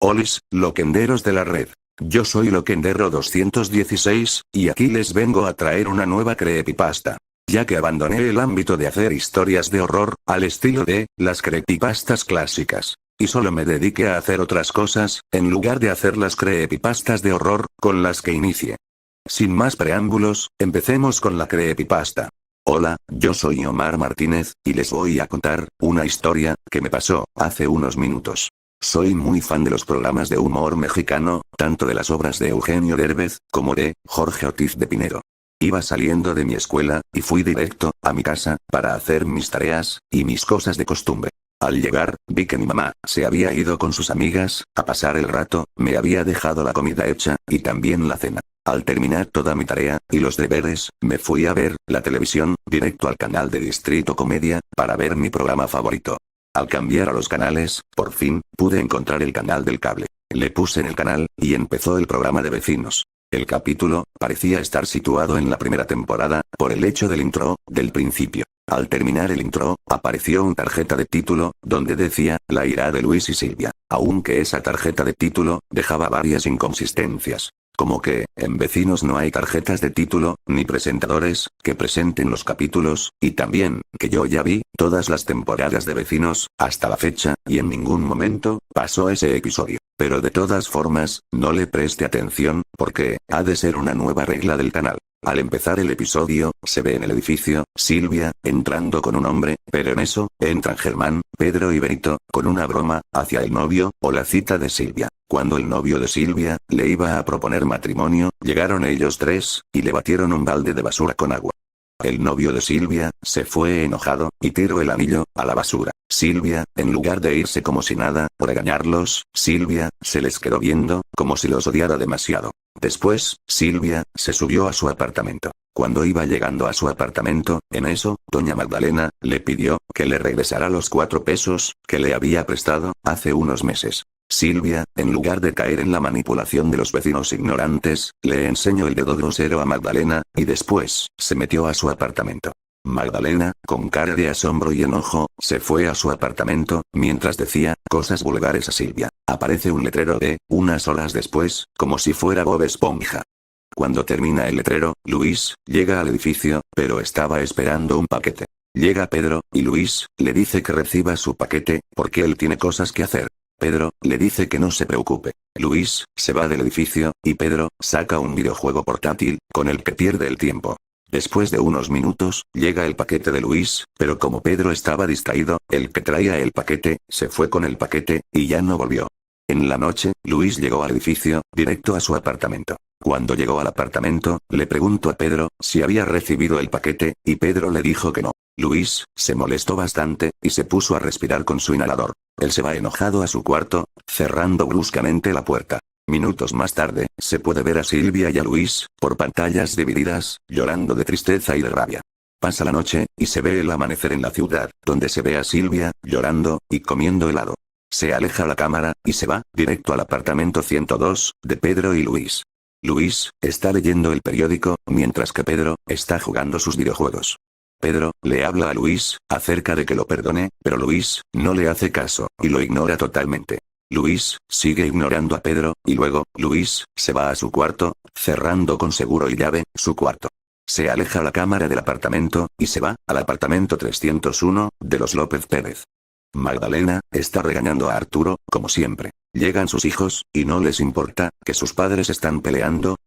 Olis, loquenderos de la red. Yo soy Loquendero 216, y aquí les vengo a traer una nueva creepypasta. Ya que abandoné el ámbito de hacer historias de horror, al estilo de las creepypastas clásicas, y solo me dediqué a hacer otras cosas, en lugar de hacer las creepypastas de horror, con las que inicié. Sin más preámbulos, empecemos con la creepypasta. Hola, yo soy Omar Martínez, y les voy a contar una historia que me pasó hace unos minutos. Soy muy fan de los programas de humor mexicano, tanto de las obras de Eugenio Derbez, como de Jorge Ortiz de Pinedo. Iba saliendo de mi escuela, y fui directo a mi casa, para hacer mis tareas, y mis cosas de costumbre. Al llegar, vi que mi mamá se había ido con sus amigas, a pasar el rato, me había dejado la comida hecha, y también la cena. Al terminar toda mi tarea, y los deberes, me fui a ver la televisión, directo al canal de Distrito Comedia, para ver mi programa favorito. Al cambiar a los canales, por fin, pude encontrar el canal del cable. Le puse en el canal, y empezó el programa de Vecinos. El capítulo parecía estar situado en la primera temporada, por el hecho del intro, del principio. Al terminar el intro, apareció una tarjeta de título, donde decía, la ira de Luis y Silvia, aunque esa tarjeta de título, dejaba varias inconsistencias. Como que, en Vecinos no hay tarjetas de título, ni presentadores, que presenten los capítulos, y también, que yo ya vi, todas las temporadas de Vecinos, hasta la fecha, y en ningún momento, pasó ese episodio. Pero de todas formas, no le preste atención, porque, ha de ser una nueva regla del canal. Al empezar el episodio, se ve en el edificio, Silvia, entrando con un hombre, pero en eso, entran Germán, Pedro y Benito, con una broma, hacia el novio, o la cita de Silvia. Cuando el novio de Silvia, le iba a proponer matrimonio, llegaron ellos tres, y le batieron un balde de basura con agua. El novio de Silvia, se fue enojado, y tiró el anillo, a la basura. Silvia, en lugar de irse como si nada, o regañarlos, Silvia, se les quedó viendo, como si los odiara demasiado. Después, Silvia, se subió a su apartamento. Cuando iba llegando a su apartamento, en eso, doña Magdalena, le pidió, que le regresara los 4 pesos, que le había prestado, hace unos meses. Silvia, en lugar de caer en la manipulación de los vecinos ignorantes, le enseñó el dedo grosero a Magdalena, y después, se metió a su apartamento. Magdalena, con cara de asombro y enojo, se fue a su apartamento, mientras decía cosas vulgares a Silvia. Aparece un letrero de, unas horas después, como si fuera Bob Esponja. Cuando termina el letrero, Luis, llega al edificio, pero estaba esperando un paquete. Llega Pedro, y Luis, le dice que reciba su paquete, porque él tiene cosas que hacer. Pedro, le dice que no se preocupe. Luis, se va del edificio, y Pedro, saca un videojuego portátil, con el que pierde el tiempo. Después de unos minutos, llega el paquete de Luis, pero como Pedro estaba distraído, el que traía el paquete, se fue con el paquete, y ya no volvió. En la noche, Luis llegó al edificio, directo a su apartamento. Cuando llegó al apartamento, le preguntó a Pedro, si había recibido el paquete, y Pedro le dijo que no. Luis, se molestó bastante, y se puso a respirar con su inhalador. Él se va enojado a su cuarto, cerrando bruscamente la puerta. Minutos más tarde, se puede ver a Silvia y a Luis, por pantallas divididas, llorando de tristeza y de rabia. Pasa la noche, y se ve el amanecer en la ciudad, donde se ve a Silvia, llorando, y comiendo helado. Se aleja la cámara, y se va, directo al apartamento 102, de Pedro y Luis. Luis, está leyendo el periódico, mientras que Pedro, está jugando sus videojuegos. Pedro, le habla a Luis, acerca de que lo perdone, pero Luis, no le hace caso, y lo ignora totalmente. Luis, sigue ignorando a Pedro, y luego, Luis, se va a su cuarto, cerrando con seguro y llave, su cuarto. Se aleja la cámara del apartamento, y se va, al apartamento 301, de los López Pérez. Magdalena, está regañando a Arturo, como siempre. Llegan sus hijos, y no les importa, que sus padres están peleando.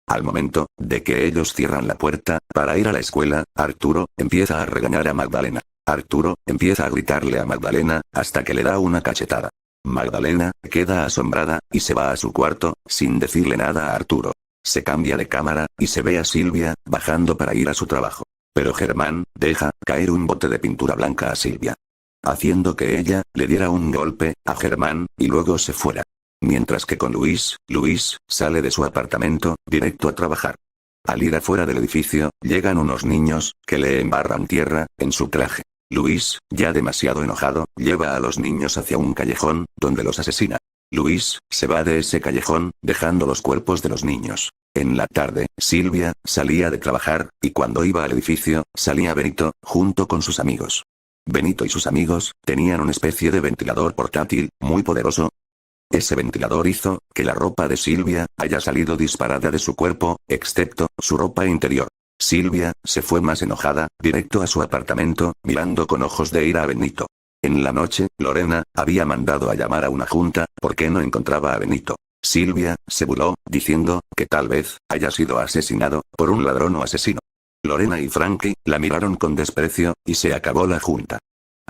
Al momento, de que ellos cierran la puerta, para ir a la escuela, Arturo, empieza a regañar a Magdalena. Arturo, empieza a gritarle a Magdalena, hasta que le da una cachetada. Magdalena, queda asombrada, y se va a su cuarto, sin decirle nada a Arturo. Se cambia de cámara, y se ve a Silvia, bajando para ir a su trabajo. Pero Germán, deja caer un bote de pintura blanca a Silvia, haciendo que ella, le diera un golpe, a Germán, y luego se fuera. Mientras que con Luis, sale de su apartamento, directo a trabajar. Al ir afuera del edificio, llegan unos niños, que le embarran tierra, en su traje. Luis, ya demasiado enojado, lleva a los niños hacia un callejón, donde los asesina. Luis, se va de ese callejón, dejando los cuerpos de los niños. En la tarde, Silvia, salía de trabajar, y cuando iba al edificio, salía Benito, junto con sus amigos. Benito y sus amigos, tenían una especie de ventilador portátil, muy poderoso. Ese ventilador hizo que la ropa de Silvia haya salido disparada de su cuerpo, excepto su ropa interior. Silvia se fue más enojada, directo a su apartamento, mirando con ojos de ira a Benito. En la noche, Lorena había mandado a llamar a una junta, porque no encontraba a Benito. Silvia se burló, diciendo que tal vez haya sido asesinado por un ladrón o asesino. Lorena y Frankie la miraron con desprecio, y se acabó la junta.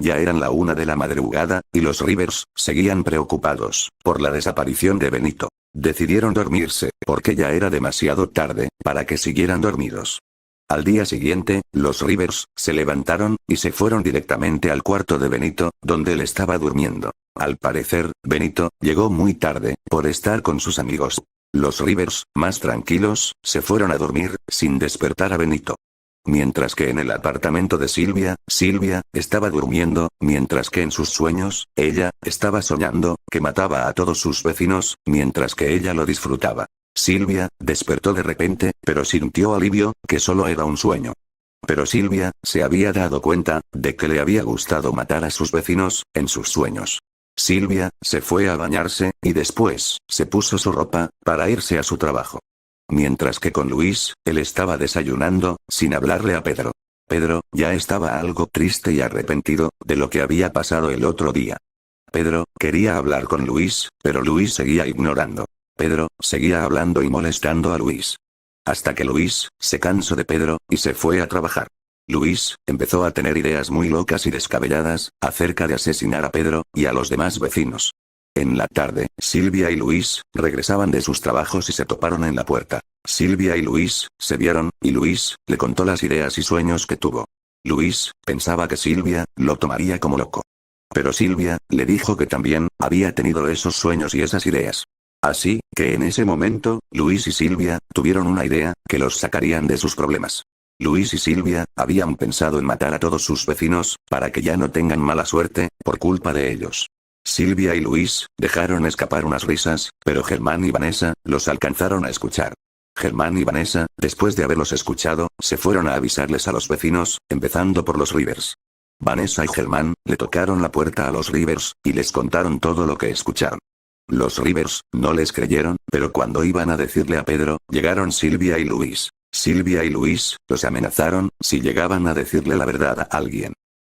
Ya eran la 1 de la madrugada, y los Rivers seguían preocupados por la desaparición de Benito. Decidieron dormirse, porque ya era demasiado tarde para que siguieran dormidos. Al día siguiente, los Rivers se levantaron y se fueron directamente al cuarto de Benito, donde él estaba durmiendo. Al parecer, Benito llegó muy tarde por estar con sus amigos. Los Rivers, más tranquilos, se fueron a dormir sin despertar a Benito. Mientras que en el apartamento de Silvia, Silvia estaba durmiendo, mientras que en sus sueños, ella estaba soñando que mataba a todos sus vecinos, mientras que ella lo disfrutaba. Silvia despertó de repente, pero sintió alivio, que solo era un sueño. Pero Silvia se había dado cuenta de que le había gustado matar a sus vecinos en sus sueños. Silvia se fue a bañarse, y después se puso su ropa para irse a su trabajo. Mientras que con Luis, él estaba desayunando, sin hablarle a Pedro. Pedro ya estaba algo triste y arrepentido de lo que había pasado el otro día. Pedro quería hablar con Luis, pero Luis seguía ignorando. Pedro seguía hablando y molestando a Luis. Hasta que Luis se cansó de Pedro y se fue a trabajar. Luis empezó a tener ideas muy locas y descabelladas acerca de asesinar a Pedro y a los demás vecinos. En la tarde, Silvia y Luis regresaban de sus trabajos y se toparon en la puerta. Silvia y Luis se vieron, y Luis le contó las ideas y sueños que tuvo. Luis pensaba que Silvia lo tomaría como loco. Pero Silvia le dijo que también había tenido esos sueños y esas ideas. Así que en ese momento, Luis y Silvia tuvieron una idea que los sacarían de sus problemas. Luis y Silvia habían pensado en matar a todos sus vecinos, para que ya no tengan mala suerte, por culpa de ellos. Silvia y Luis dejaron escapar unas risas, pero Germán y Vanessa los alcanzaron a escuchar. Germán y Vanessa, después de haberlos escuchado, se fueron a avisarles a los vecinos, empezando por los Rivers. Vanessa y Germán le tocaron la puerta a los Rivers, y les contaron todo lo que escucharon. Los Rivers no les creyeron, pero cuando iban a decirle a Pedro, llegaron Silvia y Luis. Silvia y Luis los amenazaron si llegaban a decirle la verdad a alguien.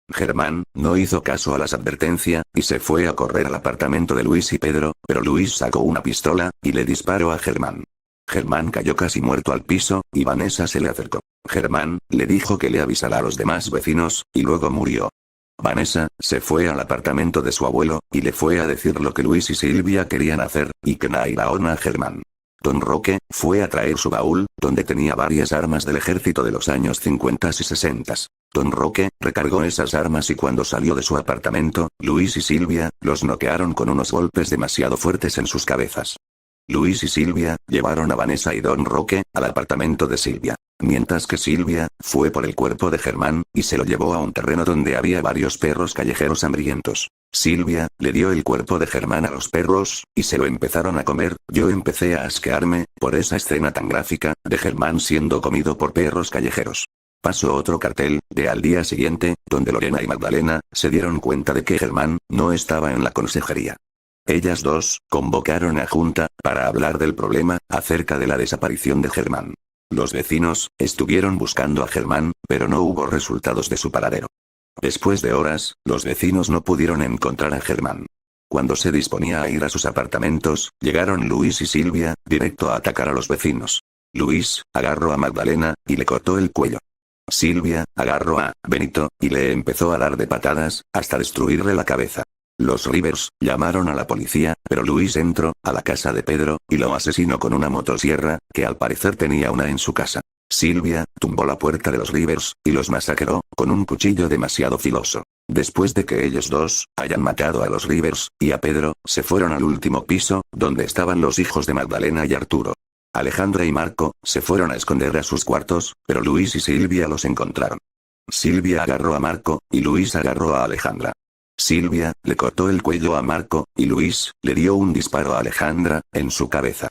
Germán no hizo caso a las advertencias, y se fue a correr al apartamento de Luis y Pedro, pero Luis sacó una pistola, y le disparó a Germán. Germán cayó casi muerto al piso, y Vanessa se le acercó. Germán le dijo que le avisara a los demás vecinos, y luego murió. Vanessa se fue al apartamento de su abuelo, y le fue a decir lo que Luis y Silvia querían hacer, y que nairaron a Germán. Don Roque fue a traer su baúl, donde tenía varias armas del ejército de los años 50 y 60. Don Roque recargó esas armas y cuando salió de su apartamento, Luis y Silvia los noquearon con unos golpes demasiado fuertes en sus cabezas. Luis y Silvia llevaron a Vanessa y Don Roque al apartamento de Silvia, mientras que Silvia fue por el cuerpo de Germán, y se lo llevó a un terreno donde había varios perros callejeros hambrientos. Silvia le dio el cuerpo de Germán a los perros, y se lo empezaron a comer. Yo empecé a asquearme por esa escena tan gráfica de Germán siendo comido por perros callejeros. Pasó otro cartel de al día siguiente, donde Lorena y Magdalena se dieron cuenta de que Germán no estaba en la consejería. Ellas dos convocaron a junta para hablar del problema acerca de la desaparición de Germán. Los vecinos estuvieron buscando a Germán, pero no hubo resultados de su paradero. Después de horas, los vecinos no pudieron encontrar a Germán. Cuando se disponía a ir a sus apartamentos, llegaron Luis y Silvia, directo a atacar a los vecinos. Luis agarró a Magdalena, y le cortó el cuello. Silvia agarró a Benito, y le empezó a dar de patadas, hasta destruirle la cabeza. Los Rivers llamaron a la policía, pero Luis entró a la casa de Pedro, y lo asesinó con una motosierra, que al parecer tenía una en su casa. Silvia tumbó la puerta de los Rivers, y los masacró, con un cuchillo demasiado filoso. Después de que ellos dos hayan matado a los Rivers, y a Pedro, se fueron al último piso, donde estaban los hijos de Magdalena y Arturo. Alejandra y Marco se fueron a esconder a sus cuartos, pero Luis y Silvia los encontraron. Silvia agarró a Marco, y Luis agarró a Alejandra. Silvia le cortó el cuello a Marco, y Luis le dio un disparo a Alejandra, en su cabeza.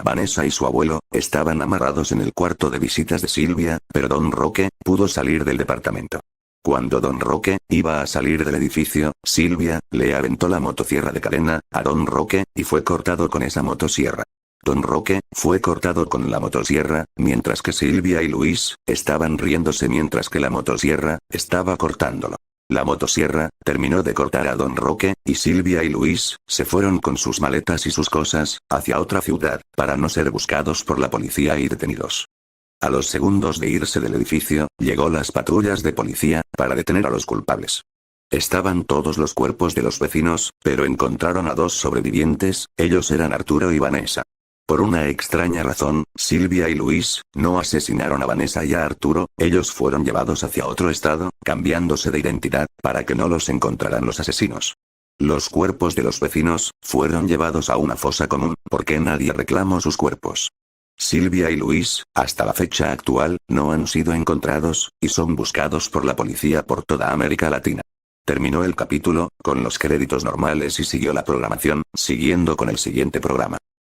Vanessa y su abuelo estaban amarrados en el cuarto de visitas de Silvia, pero Don Roque pudo salir del departamento. Cuando Don Roque iba a salir del edificio, Silvia le aventó la motosierra de cadena a Don Roque, y fue cortado con esa motosierra. Don Roque fue cortado con la motosierra, mientras que Silvia y Luis estaban riéndose mientras que la motosierra estaba cortándolo. La motosierra terminó de cortar a Don Roque, y Silvia y Luis se fueron con sus maletas y sus cosas hacia otra ciudad, para no ser buscados por la policía y detenidos. A los segundos de irse del edificio, llegó las patrullas de policía para detener a los culpables. Estaban todos los cuerpos de los vecinos, pero encontraron a 2 sobrevivientes, ellos eran Arturo y Vanessa. Por una extraña razón, Silvia y Luis no asesinaron a Vanessa y a Arturo, ellos fueron llevados hacia otro estado, cambiándose de identidad, para que no los encontraran los asesinos. Los cuerpos de los vecinos fueron llevados a una fosa común, porque nadie reclamó sus cuerpos. Silvia y Luis, hasta la fecha actual, no han sido encontrados, y son buscados por la policía por toda América Latina. Terminó el capítulo, con los créditos normales y siguió la programación, siguiendo con el siguiente programa.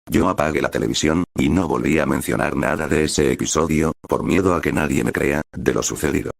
Yo apagué la televisión, y no volví a mencionar nada de ese episodio, por miedo a que nadie me crea, de lo sucedido.